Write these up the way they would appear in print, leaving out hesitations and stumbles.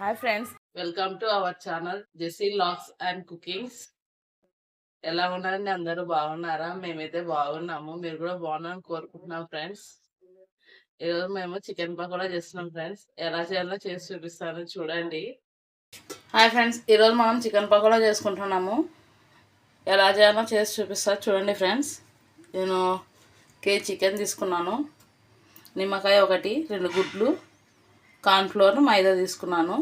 Hi friends, welcome to our channel Jessie vlogs and cookings. ఎలా ఉన్నారండి? అందరూ బాగున్నారా? మేమైతే బాగున్నాము. మీరు కూడా బాగున్నారని కోరుకుంటున్నాం ఫ్రెండ్స్. ఈరోజు మేము చికెన్ పకోడా చేస్తున్నాం ఫ్రెండ్స్. ఎలా చేయాలో చేసి చూపిస్తాను, చూడండి. హాయ్ ఫ్రెండ్స్, ఈరోజు మనం చికెన్ పకోడా చేసుకుంటున్నాము. ఎలా చేయాలో చేసి చూపిస్తాను, చూడండి ఫ్రెండ్స్. నేను కేజీ చికెన్ తీసుకున్నాను, నిమ్మకాయ ఒకటి, 2 గుడ్లు, కార్న్ఫ్లోర్, మైదా తీసుకున్నాను,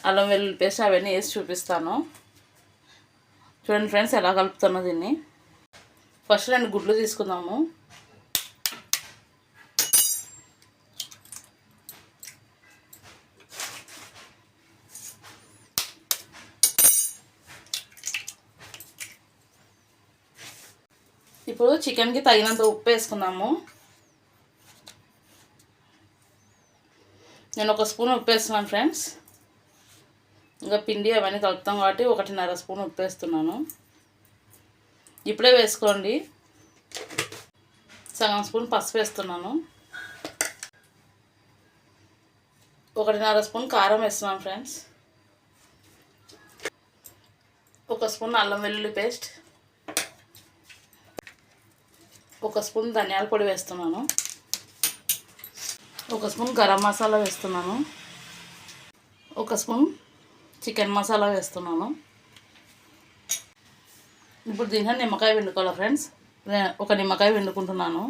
అల్లం వెల్లుల్లి పేస్ట్ అవన్నీ వేసి చూపిస్తాను. చూడండి ఫ్రెండ్స్ ఎలా కలుపుతానో దీన్ని. ఫస్ట్ 2 గుడ్లు తీసుకుందాము. ఇప్పుడు చికెన్కి తగినంత ఉప్పు వేసుకుందాము. నేను 1 స్పూన్ ఉప్పు వేస్తున్నాను ఫ్రెండ్స్. ఇంకా పిండి అవన్నీ కలుపుతాం కాబట్టి 1.5 స్పూన్ ఉప్పు వేస్తున్నాను. ఇప్పుడే వేసుకోండి. సగం స్పూన్ పసుపు వేస్తున్నాను. 1.5 స్పూన్ కారం వేస్తున్నాను ఫ్రెండ్స్. 1 స్పూన్ అల్లం వెల్లుల్లి పేస్ట్, 1 స్పూన్ ధనియాల పొడి వేస్తున్నాను, 1 స్పూన్ గరం మసాలా వేస్తున్నాను, 1 స్పూన్ చికెన్ మసాలా వేస్తున్నాను. ఇప్పుడు దీంట్లో నిమ్మకాయ పిండుకోవాలి ఫ్రెండ్స్. 1 నిమ్మకాయ పిండుకుంటున్నాను.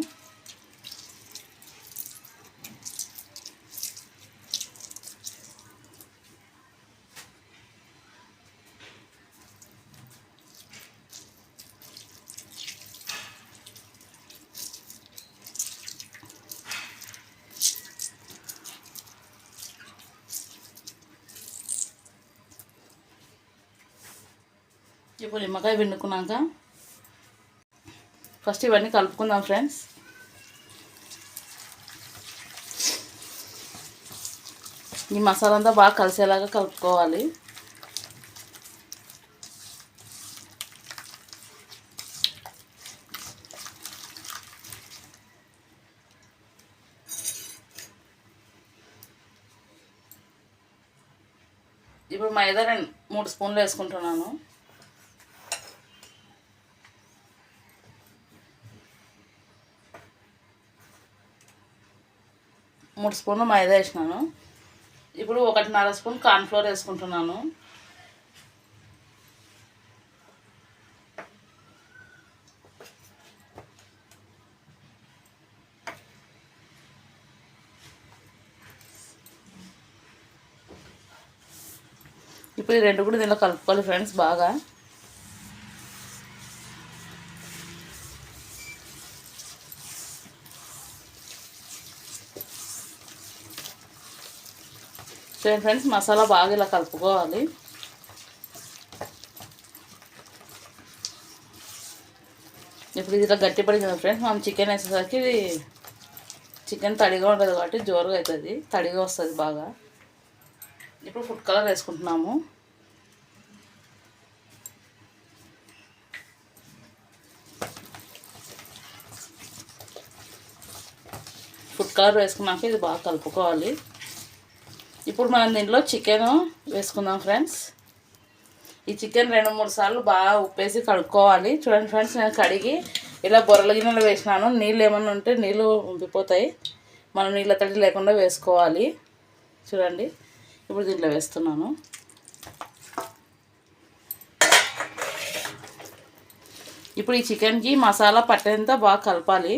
ఇప్పుడు నిమ్మకాయ పిండుకున్నాక ఫస్ట్ ఇవన్నీ కలుపుకుందాం ఫ్రెండ్స్. ఈ మసాలా అంతా బాగా కలిసేలాగా కలుపుకోవాలి. ఇప్పుడు మైదా 3 స్పూన్లు వేసుకుంటున్నాను. మూడు స్పూన్లు మైదా వేసినాను. ఇప్పుడు 1.5 స్పూన్ కార్న్ఫ్లోర్ వేసుకుంటున్నాను. ఇప్పుడు ఈ 2 కూడా దీనిలో కలుపుకోవాలి ఫ్రెండ్స్ బాగా. చూడండి ఫ్రెండ్స్, మసాలా బాగా ఇలా కలుపుకోవాలి. ఇప్పుడు ఇది ఇలా గట్టిపడింది కదా ఫ్రెండ్స్. మనం చికెన్ వేసేసరికి ఇది చికెన్ తడిగా ఉంటుంది కాబట్టి జోరుగా అవుతుంది, తడిగా వస్తుంది బాగా. ఇప్పుడు ఫుడ్ కలర్ వేసుకుంటున్నాము. ఫుడ్ కలర్ వేసుకున్నాక ఇది బాగా కలుపుకోవాలి. ఇప్పుడు మనం దీంట్లో చికెన్ వేసుకుందాం ఫ్రెండ్స్. ఈ చికెన్ 2-3 సార్లు బాగా ఉప్పేసి కడుక్కోవాలి. చూడండి ఫ్రెండ్స్, నేను కడిగి ఇలా బొరల గిన్నెలో వేసినాను. నీళ్ళు ఏమన్నా ఉంటే నీళ్ళు ఉండిపోతాయి, మనం నీళ్ళ తడి లేకుండా వేసుకోవాలి. చూడండి, ఇప్పుడు దీంట్లో వేస్తున్నాను. ఇప్పుడు ఈ చికెన్కి మసాలా పట్టేంత బాగా కలపాలి.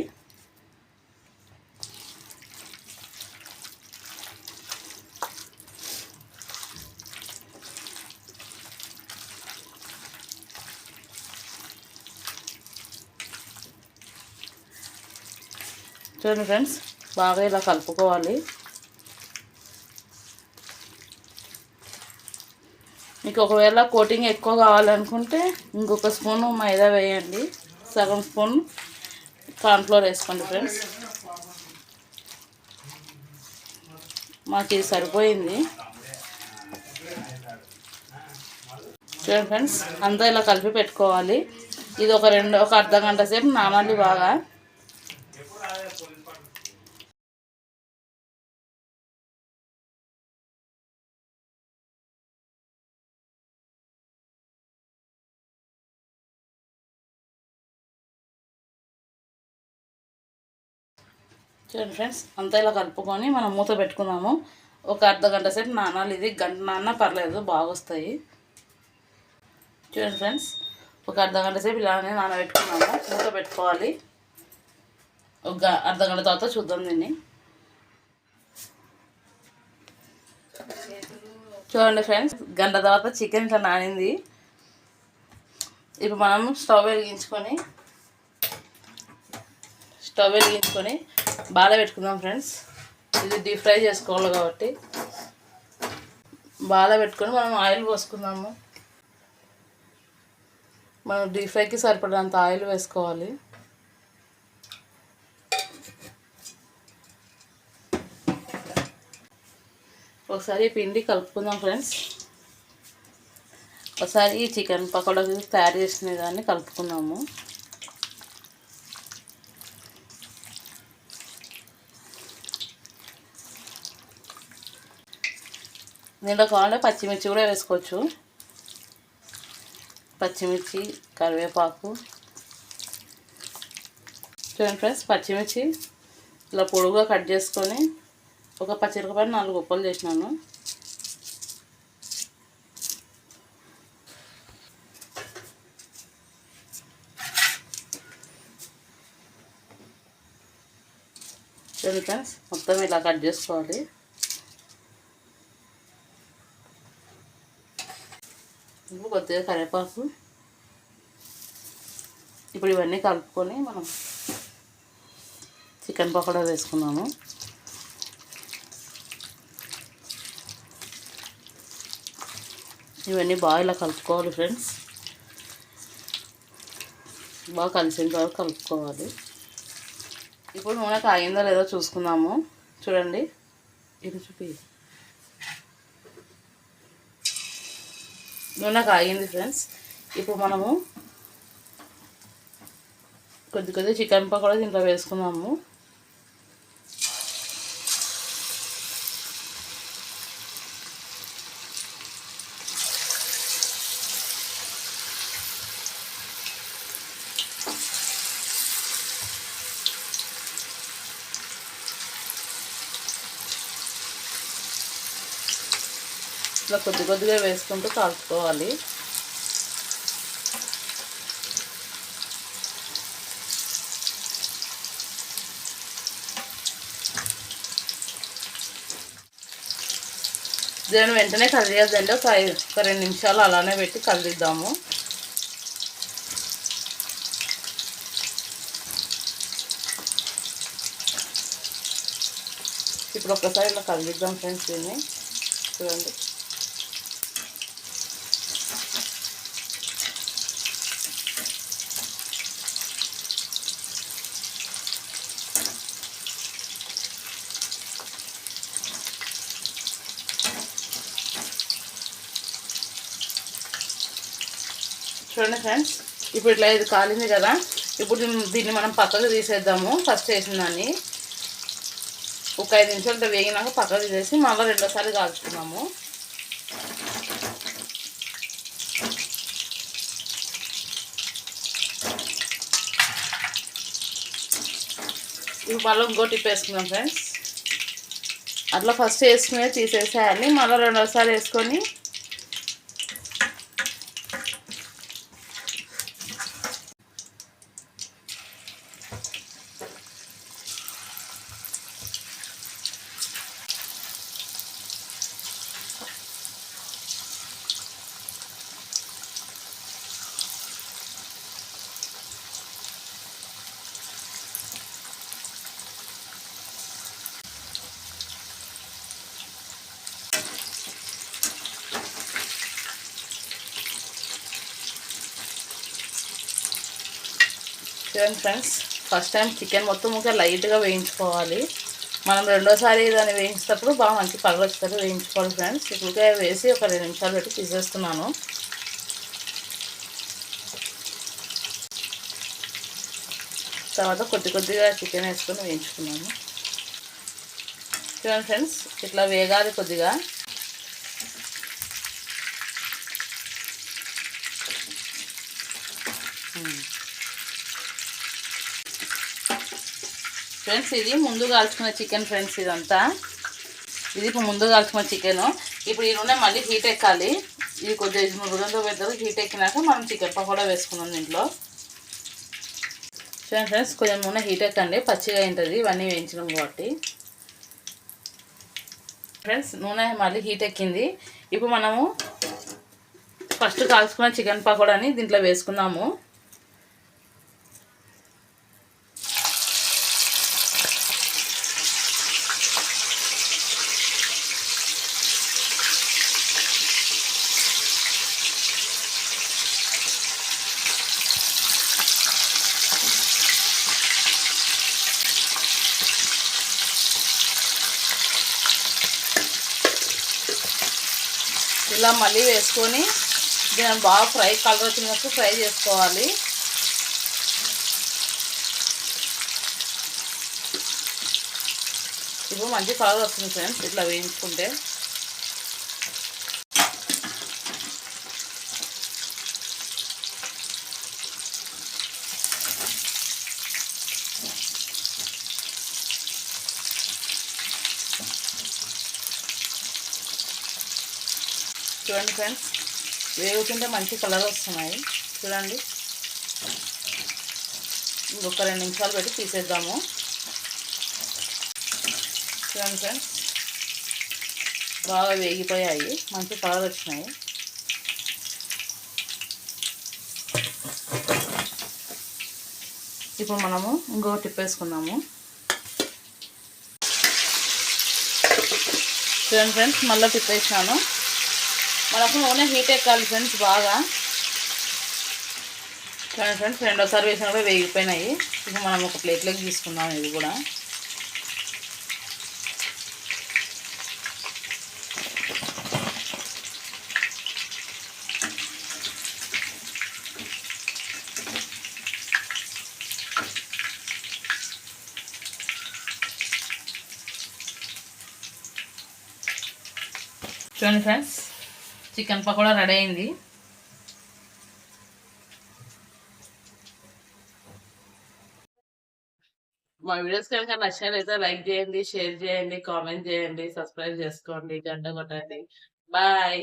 చూడండి ఫ్రెండ్స్, బాగా ఇలా కలుపుకోవాలి. మీకు ఒకవేళ కోటింగ్ ఎక్కువ కావాలనుకుంటే ఇంకొక స్పూను మైదా వేయండి, సగం స్పూన్ కార్న్ఫ్లోర్ వేసుకోండి ఫ్రెండ్స్. మాకు ఇది సరిపోయింది. చూడండి ఫ్రెండ్స్, అంతా ఇలా కలిపి పెట్టుకోవాలి. ఇది ఒక అర్ధ గంట సేపు నానాలి బాగా. చూడండి ఫ్రెండ్స్, అంతా ఇలా కలుపుకొని మనం మూత పెట్టుకుందాము. ఒక అర్ధగంట సేపు నానాలి. ఇది గంట నాన్న పర్లేదు, బాగా వస్తాయి. చూడండి ఫ్రెండ్స్, ఒక అర్ధగంట సేపు ఇలానే నానబెట్టుకున్నాము. మూత పెట్టుకోవాలి. ఒక అర్ధగంట తర్వాత చూద్దాం దీన్ని. చూడండి ఫ్రెండ్స్, గంట తర్వాత చికెన్ ఇట్లా నానింది. ఇప్పుడు మనం స్టవ్ వెలిగించుకొని బాగా పెట్టుకుందాం ఫ్రెండ్స్. ఇది డీప్ ఫ్రై చేసుకోవాలి కాబట్టి బాగా పెట్టుకొని మనం ఆయిల్ పోసుకుందాము. మనం డీప్ ఫ్రైకి సరిపడినంత ఆయిల్ వేసుకోవాలి. ఒకసారి పిండి కలుపుకుందాం ఫ్రెండ్స్. ఒకసారి ఈ చికెన్ పకోడా తయారు చేసిన దాన్ని కలుపుకుందాము. దీంట్లో కావాలంటే పచ్చిమిర్చి కూడా వేసుకోవచ్చు. పచ్చిమిర్చి, కరివేపాకు. చూడండి ఫ్రెండ్స్, పచ్చిమిర్చి ఇలా పొడుగుగా కట్ చేసుకొని ఒక పచ్చిమిరపకాయ 4 ఉప్పలు చేసినాను. చూడండి ఫ్రెండ్స్, మొత్తం ఇలా కట్ చేసుకోవాలి. ఇప్పుడు కొద్దిగా కరివేపాకు. ఇప్పుడు ఇవన్నీ కలుపుకొని మనం చికెన్ పకోడా వేసుకున్నాము. ఇవన్నీ బాగా ఇలా కలుపుకోవాలి ఫ్రెండ్స్. బాగా కలిసేంత వరకు కలుపుకోవాలి. ఇప్పుడు నూనె కాగిందో లేదో చూసుకుందాము. చూడండి, ఇది చూపి. నూనె కాగింది ఫ్రెండ్స్. ఇప్పుడు మనము కొద్ది చికెన్ పకోడా దీంట్లో వేసుకుందాము. ఇట్లా కొద్దిగా వేసుకుంటూ కలుపుకోవాలి. దీన్ని వెంటనే కదిలియద్దండి. ఒక 2 నిమిషాలు అలానే పెట్టి కదిలిద్దాము. ఇప్పుడు ఒక్కసారి ఇలా కదిలిద్దాం ఫ్రెండ్స్ దీన్ని. చూడండి, చూడండి ఫ్రెండ్స్, ఇప్పుడు ఇట్లా ఇది కాలింది కదా. ఇప్పుడు దీన్ని మనం పక్కకు తీసేద్దాము. ఫస్ట్ వేసిన దాన్ని ఒక 5 నిమిషాలు వేగినాక పక్కకు తీసేసి మళ్ళీ రెండోసారి కాల్చుకున్నాము. ఇప్పుడు మళ్ళీ ఇంకో టిప్ వేసుకుందాం ఫ్రెండ్స్. అట్లా ఫస్ట్ వేసుకునే తీసేసేయాలి. మళ్ళీ రెండోసారి వేసుకొని చూడండి ఫ్రెండ్స్, ఫస్ట్ టైం చికెన్ మొత్తం ఇంకా లైట్గా వేయించుకోవాలి. మనం రెండోసారి దాన్ని వేయించేటప్పుడు బాగా మంచి కలర్ వచ్చేటప్పుడు వేయించుకోవాలి ఫ్రెండ్స్. ఇప్పుడు వేసి ఒక 2 నిమిషాలు పెట్టి తీసేస్తున్నాను. తర్వాత కొద్దిగా చికెన్ వేసుకొని వేయించుకున్నాను. చూడండి ఫ్రెండ్స్, ఇట్లా వేగాలి కొద్దిగా. ఫ్రెండ్స్ ఇది ముందు కాల్చుకున్న చికెన్ ఫ్రెండ్స్. ఇదంతా ఇది ఇప్పుడు ముందు కాల్చుకున్న చికెన్. ఇప్పుడు ఈ నూనె మళ్ళీ హీట్ ఎక్కాలి. ఇది కొద్దిగా ఉడంతో పెద్దగా హీట్ ఎక్కినాక మనం చికెన్ పకోడా వేసుకున్నాం దీంట్లో. చూడండి ఫ్రెండ్స్, కొంచెం నూనె హీట్ ఎక్కండి, పచ్చిగా ఉంటుంది ఇవన్నీ వేయించడం కాబట్టి. ఫ్రెండ్స్ నూనె మళ్ళీ హీట్ ఎక్కింది. ఇప్పుడు మనము ఫస్ట్ కాల్చుకున్న చికెన్ పకోడాని దీంట్లో వేసుకుందాము. ఇలా మళ్ళీ వేసుకొని దీన్ని బాగా కలర్ వచ్చినట్టు ఫ్రై చేసుకోవాలి. ఇప్పుడు మంచి కలర్ వస్తుంది ఫ్రెండ్స్ ఇట్లా వేయించుకుంటే. చూడండి ఫ్రెండ్స్, వేగుతుంటే మంచి కలర్ వస్తున్నాయి చూడండి. ఇంకొక 2 నిమిషాలు పెట్టి తీసేద్దాము. చూడండి ఫ్రెండ్స్, బాగా వేగిపోయాయి, మంచి కలర్ వచ్చినాయి. ఇప్పుడు మనము ఇంకో టిప్ వేసుకుందాము. చూడండి ఫ్రెండ్స్, మళ్ళీ టిప్ వేసినాను. మనకు నూనె హీట్ ఎక్కాలి ఫ్రెండ్స్ బాగా. చూడండి ఫ్రెండ్స్, రెండోసారి వేసినా కూడా వేగిపోయినాయి. ఇప్పుడు మనం ఒక ప్లేట్లోకి తీసుకుందాం ఇది కూడా. చూడండి ఫ్రెండ్స్, చికెన్ పకోడా రెడీ అయింది. మా వీడియోస్ కనుక నచ్చినట్లయితే లైక్ చేయండి, షేర్ చేయండి, కామెంట్ చేయండి, సబ్స్క్రైబ్ చేసుకోండి, గంట కొట్టండి. బాయ్.